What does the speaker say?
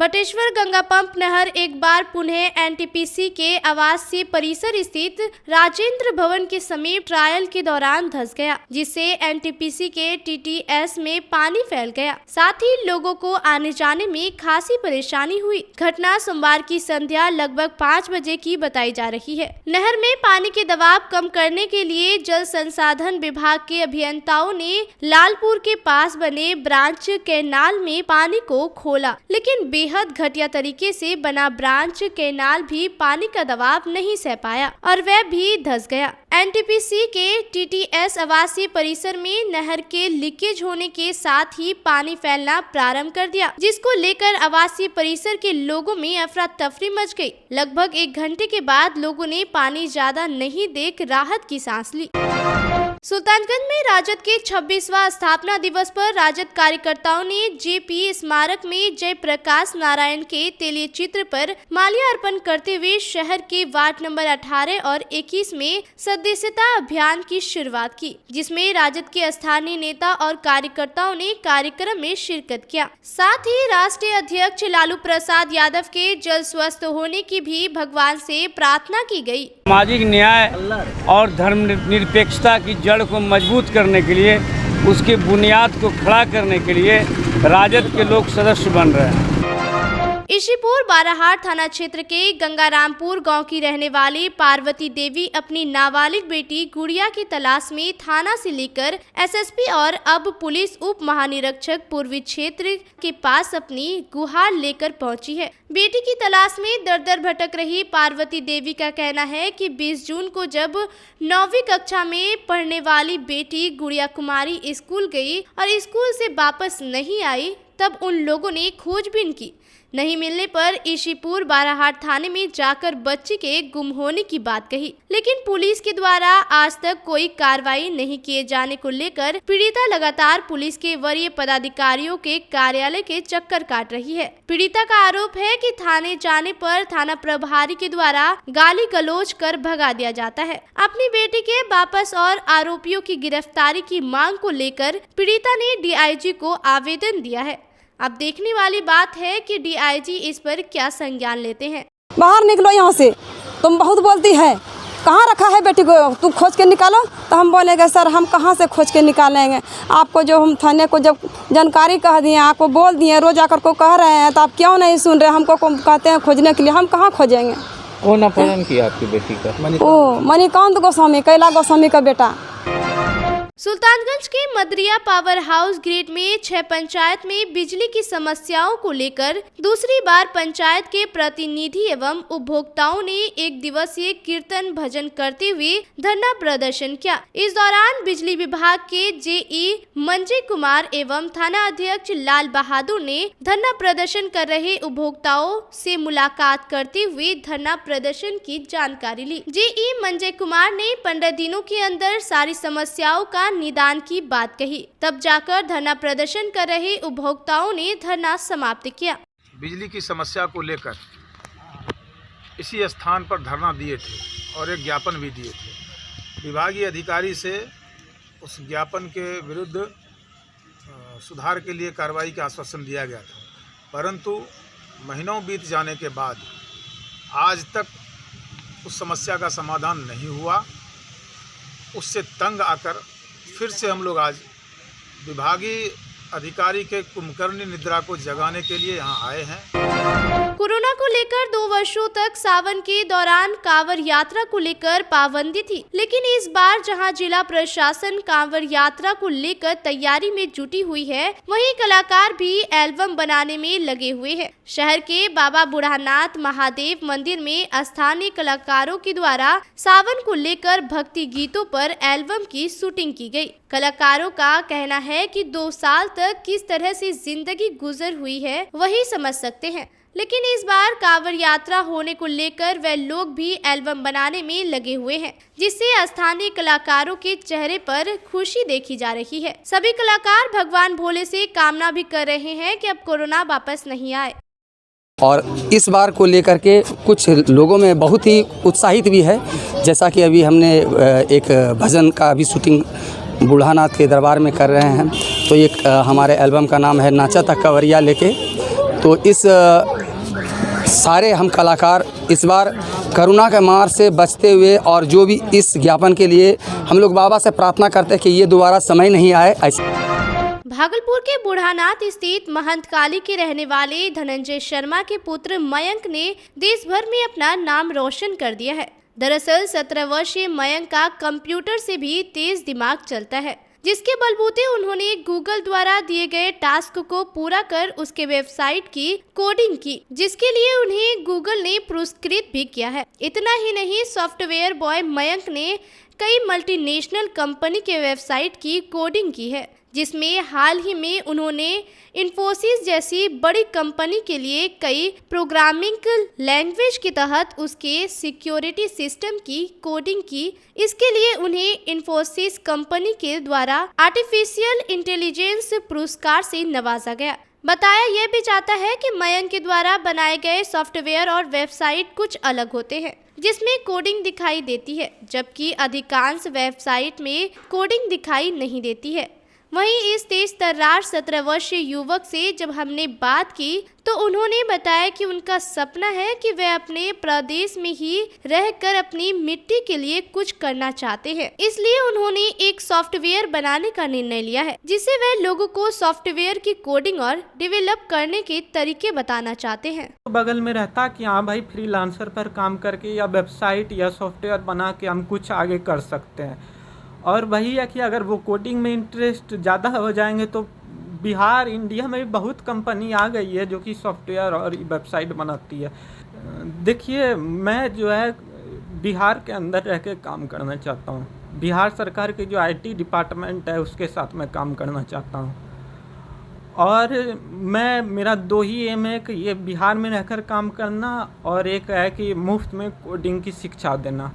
Bateshwar Ganga pump नहर एक बार पुनः एनटीपीसी के आवासीय परिसर स्थित राजेंद्र भवन के समीप ट्रायल के दौरान धंस गया, जिससे एनटीपीसी के टीटीएस में पानी फैल गया। साथ ही लोगों को आने जाने में खासी परेशानी हुई। घटना सोमवार की संध्या लगभग 5 बजे की बताई जा रही है। नहर में पानी के दबाव कम करने के लिए जल संसाधन विभाग के अभियंताओं ने लालपुर के पास बने ब्रांच कैनाल में पानी को खोला, लेकिन बेहद घटिया तरीके से बना ब्रांच कैनाल भी पानी का दबाव नहीं सह पाया और वह भी धंस गया। एनटीपीसी के टीटीएस आवासीय परिसर में नहर के लीकेज होने के साथ ही पानी फैलना प्रारंभ कर दिया, जिसको लेकर आवासीय परिसर के लोगों में अफरा तफरी मच गई। लगभग 1 घंटे के बाद लोगों ने पानी ज्यादा नहीं देख राहत की सांस ली। सुल्तानगंज में राजद के 26वां स्थापना दिवस पर राजद कार्यकर्ताओं ने जेपी स्मारक में जयप्रकाश नारायण के तेलीय चित्र पर माल्यार्पण करते हुए शहर के वार्ड नंबर 18 और 21 में सदस्यता अभियान की शुरुआत की, जिसमें राजद के स्थानीय नेता और कार्यकर्ताओं ने कार्यक्रम में शिरकत किया। साथ ही राष्ट्रीय अध्यक्ष लालू प्रसाद यादव के जल्द स्वस्थ होने की भी भगवान से प्रार्थना की गई। सामाजिक न्याय और धर्मनिरपेक्षता की जड़ को मजबूत करने के लिए, उसके बुनियाद को खड़ा करने के लिए राजद के लोग सदस्य बन रहे हैं। इशीपुर बाराहाट थाना क्षेत्र के गंगारामपुर गांव की रहने वाली पार्वती देवी अपनी नाबालिग बेटी गुड़िया की तलाश में थाना से लेकर एसएसपी और अब पुलिस उप महानिरीक्षक पूर्वी क्षेत्र के पास अपनी गुहार लेकर पहुंची है। बेटी की तलाश में दर दर भटक रही पार्वती देवी का कहना है कि 20 जून को जब 9वीं कक्षा में पढ़ने वाली बेटी गुड़िया कुमारी स्कूल गई और स्कूल से वापस नहीं आई, तब उन लोगों ने खोजबीन की। नहीं मिलने पर इशीपुर बाराहाट थाने में जाकर बच्ची के गुम होने की बात कही, लेकिन पुलिस के द्वारा आज तक कोई कार्रवाई नहीं किए जाने को लेकर पीड़िता लगातार पुलिस के वरीय पदाधिकारियों के कार्यालय के चक्कर काट रही है। पीड़िता का आरोप है कि थाने जाने पर थाना प्रभारी के द्वारा गाली गलौज कर भगा दिया जाता है। अपनी बेटी के वापस और आरोपियों की गिरफ्तारी की मांग को लेकर पीड़िता ने डीआईजी को आवेदन दिया है। अब देखने वाली बात है कि डीआईजी इस पर क्या संज्ञान लेते हैं। बाहर निकलो यहाँ से, तुम बहुत बोलती है, कहाँ रखा है बेटी को, तुम खोज के निकालो। तो हम बोलेंगे सर हम कहाँ से खोज के निकालेंगे, आपको जो हम थाने को जब जानकारी कह दिए, आपको बोल दिए, रोज आकर को कह रहे हैं, तो आप क्यों नहीं सुन रहे। हमको कहते हैं खोजने के लिए, हम कहाँ खोजेंगे। कौन अपहरण किया आपकी बेटी का? ओ मणिकांत गोस्वामी, कैला गोस्वामी का बेटा। सुल्तानगंज के मदरिया पावर हाउस ग्रिड में 6 पंचायत में बिजली की समस्याओं को लेकर दूसरी बार पंचायत के प्रतिनिधि एवं उपभोक्ताओं ने 1 दिवसीय कीर्तन भजन करते हुए धरना प्रदर्शन किया। इस दौरान बिजली विभाग के जेई मंजय कुमार एवं थाना अध्यक्ष लाल बहादुर ने धरना प्रदर्शन कर रहे उपभोक्ताओं से मुलाकात करते हुए धरना प्रदर्शन की जानकारी ली। जेई मंजय कुमार ने 15 दिनों के अंदर सारी समस्याओं का निदान की बात कही, तब जाकर धरना प्रदर्शन कर रहे उपभोक्ताओं ने धरना समाप्त किया। बिजली की समस्या को लेकर इसी स्थान पर धरना दिए थे और एक ज्ञापन भी दिए थे। विभागीय अधिकारी से उस ज्ञापन के विरुद्ध सुधार के लिए कार्रवाई का आश्वासन दिया गया था, परंतु महीनों बीत जाने के बाद आज तक उस समस्या का समाधान नहीं हुआ। उससे तंग आकर फिर से हम लोग आज विभागीय अधिकारी के कुंभकर्णी निद्रा को जगाने के लिए यहाँ आए हैं। कोरोना को लेकर 2 वर्षों तक सावन के दौरान कांवड़ यात्रा को लेकर पाबंदी थी, लेकिन इस बार जहां जिला प्रशासन कांवड़ यात्रा को लेकर तैयारी में जुटी हुई है, वहीं कलाकार भी एल्बम बनाने में लगे हुए हैं। शहर के बाबा बुढ़ानाथ महादेव मंदिर में स्थानीय कलाकारों के द्वारा सावन को लेकर भक्ति गीतों पर एल्बम की शूटिंग की गई। कलाकारों का कहना है कि 2 साल तक किस तरह से जिंदगी गुजर हुई है वही समझ सकते हैं, लेकिन इस बार कांवड़ यात्रा होने को लेकर वे लोग भी एल्बम बनाने में लगे हुए हैं, जिससे स्थानीय कलाकारों के चेहरे पर खुशी देखी जा रही है। सभी कलाकार भगवान भोले से कामना भी कर रहे हैं कि अब कोरोना वापस नहीं आए। और इस बार को लेकर के कुछ लोगों में बहुत ही उत्साहित भी है, जैसा कि अभी हमने एक भजन का भी शूटिंग बूढ़ानाथ के दरबार में कर रहे हैं। तो एक हमारे एल्बम का नाम है नाचा था कवरिया लेके। तो इस सारे हम कलाकार इस बार कोरोना के मार से बचते हुए और जो भी इस ज्ञापन के लिए हम लोग बाबा से प्रार्थना करते हैं कि ये दोबारा समय नहीं आए। ऐसे भागलपुर के बूढ़ानाथ स्थित महंत काली के रहने वाले धनंजय शर्मा के पुत्र मयंक ने देश भर में अपना नाम रोशन कर दिया है। दरअसल 17 वर्षीय मयंक का कंप्यूटर से भी तेज दिमाग चलता है, जिसके बलबूते उन्होंने गूगल द्वारा दिए गए टास्क को पूरा कर उसके वेबसाइट की कोडिंग की, जिसके लिए उन्हें गूगल ने पुरस्कृत भी किया है। इतना ही नहीं, सॉफ्टवेयर बॉय मयंक ने कई मल्टीनेशनल कंपनी के वेबसाइट की कोडिंग की है, जिसमें हाल ही में उन्होंने इन्फोसिस जैसी बड़ी कंपनी के लिए कई प्रोग्रामिंग लैंग्वेज के तहत उसके सिक्योरिटी सिस्टम की कोडिंग की। इसके लिए उन्हें इन्फोसिस कंपनी के द्वारा आर्टिफिशियल इंटेलिजेंस पुरस्कार से नवाजा गया। बताया यह भी जाता है कि मयंक के द्वारा बनाए गए सॉफ्टवेयर और वेबसाइट कुछ अलग होते हैं, जिसमें कोडिंग दिखाई देती है, जबकि अधिकांश वेबसाइट में कोडिंग दिखाई नहीं देती है। वहीं इस तेज तर्रार 17 वर्षीय युवक से जब हमने बात की तो उन्होंने बताया कि उनका सपना है कि वे अपने प्रदेश में ही रहकर अपनी मिट्टी के लिए कुछ करना चाहते हैं। इसलिए उन्होंने एक सॉफ्टवेयर बनाने का निर्णय लिया है, जिससे वे लोगों को सॉफ्टवेयर की कोडिंग और डेवलप करने के तरीके बताना चाहते हैं। बगल में रहता कि हाँ भाई फ्रीलांसर पर काम करके या वेबसाइट या सॉफ्टवेयर बना के हम कुछ आगे कर सकते हैं। और वही है कि अगर वो कोडिंग में इंटरेस्ट ज़्यादा हो जाएंगे तो बिहार इंडिया में भी बहुत कंपनी आ गई है जो कि सॉफ्टवेयर और वेबसाइट बनाती है। देखिए, मैं जो है बिहार के अंदर रह के काम करना चाहता हूँ। बिहार सरकार के जो IT डिपार्टमेंट है उसके साथ मैं काम करना चाहता हूँ। और मेरा 2 ही एम है कि ये बिहार में रहकर काम करना और एक है कि मुफ्त में कोडिंग की शिक्षा देना।